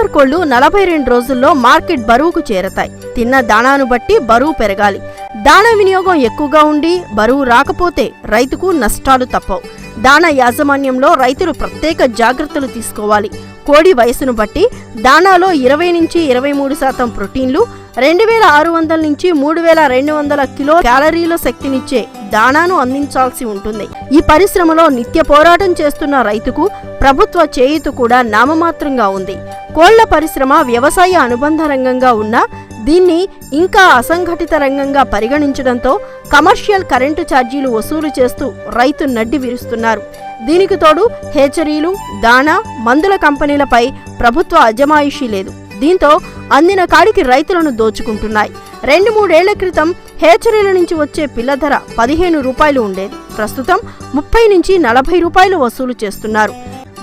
Broiler కోళ్లు 42 రోజుల్లో market బరువుకు చేరతాయి. తిన్న దాణాను బట్టి బరువు పెరగాలి. దాణా వినియోగం ఎక్కువగా ఉండి బరువు రాకపోతే రైతుకు నష్టాలు తప్పవు. దాణా యాజమాన్యంలో రైతులు ప్రత్యేక జాగ్రత్తలు తీసుకోవాలి. కోడి వయసును బట్టి దాణాలో 20 నుంచి 23% ప్రోటీన్లు, 2600 నుంచి 3200 కిలో క్యాలరీల శక్తినిచ్చే దాణాను అందించాల్సి ఉంటుంది. ఈ పరిశ్రమలో నిత్య పోరాటం చేస్తున్న రైతుకు ప్రభుత్వ చేయూత కూడా నామమాత్రంగా ఉంది. కోళ్ల పరిశ్రమ వ్యవసాయ అనుబంధ రంగంగా ఉన్నా దీన్ని ఇంకా అసంఘటిత రంగంగా పరిగణించడంతో కమర్షియల్ కరెంటు ఛార్జీలు వసూలు చేస్తూ రైతు నడ్డి విరుస్తున్నారు. దీనికి తోడు హేచరీలు, దాణా, మందుల కంపెనీలపై ప్రభుత్వ అజమాయిషీ లేదు. దీంతో అందిన కాడికి రైతులను దోచుకుంటున్నాయి. 2-3 ఏళ్ల క్రితం హేచరీల నుంచి వచ్చే పిల్ల ధర 15 రూపాయలు ఉండేది. ప్రస్తుతం 30 నుంచి 40 రూపాయలు వసూలు చేస్తున్నారు.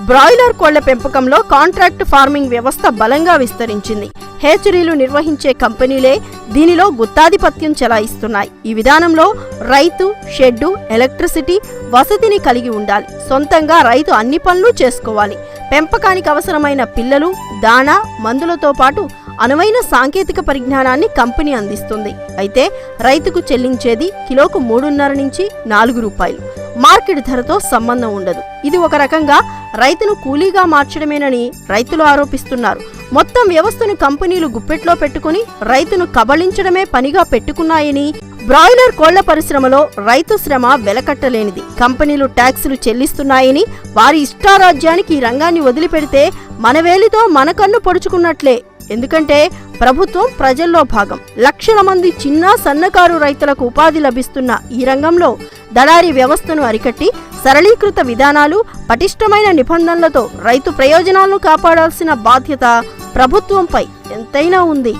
బ్రాయిలర్ కోళ్ల పెంపకంలో కాంట్రాక్ట్ ఫార్మింగ్ వ్యవస్థ బలంగా విస్తరించింది. హేచరీలు నిర్వహించే కంపెనీలే దీనిలో గుత్తాధిపత్యం చెలాయిస్తున్నాయి. ఈ విధానంలో రైతు షెడ్డు, ఎలక్ట్రిసిటీ, వసతిని కలిగి ఉండాలి. సొంతంగా రైతు అన్ని పనులు చేసుకోవాలి. పెంపకానికి అవసరమైన పిల్లలు, దాణా, మందులతో పాటు అనువైన సాంకేతిక పరిజ్ఞానాన్ని కంపెనీ అందిస్తుంది. అయితే రైతుకు చెల్లించేది కిలోకు 3.5 నుంచి 4 రూపాయలు. మార్కెట్ ధరతో సంబంధం ఉండదు. ఇది ఒక రకంగా రైతును కూలీగా మార్చడమేనని రైతులు ఆరోపిస్తున్నారు. మొత్తం వ్యవస్థను కంపెనీలు గుప్పెట్లో పెట్టుకుని రైతును కబళించడమే పనిగా పెట్టుకున్నాయని, బ్రాయిలర్ కోళ్ల పరిశ్రమలో రైతు శ్రమ వెలకట్టలేనిది. కంపెనీలు ట్యాక్సులు చెల్లిస్తున్నాయని వారి ఇష్టారాజ్యానికి ఈ రంగాన్ని వదిలిపెడితే మనవేలితో మన కన్ను పొడుచుకున్నట్లే. ఎందుకంటే ప్రభుత్వం ప్రజల్లో భాగం. లక్షల మంది చిన్న సన్నకారు రైతులకు ఉపాధి లభిస్తున్న ఈ రంగంలో దళారీ వ్యవస్థను అరికట్టి సరళీకృత విధానాలు, పటిష్టమైన నిబంధనలతో రైతు ప్రయోజనాలను కాపాడాల్సిన బాధ్యత ప్రభుత్వంపై ఎంతైనా ఉంది.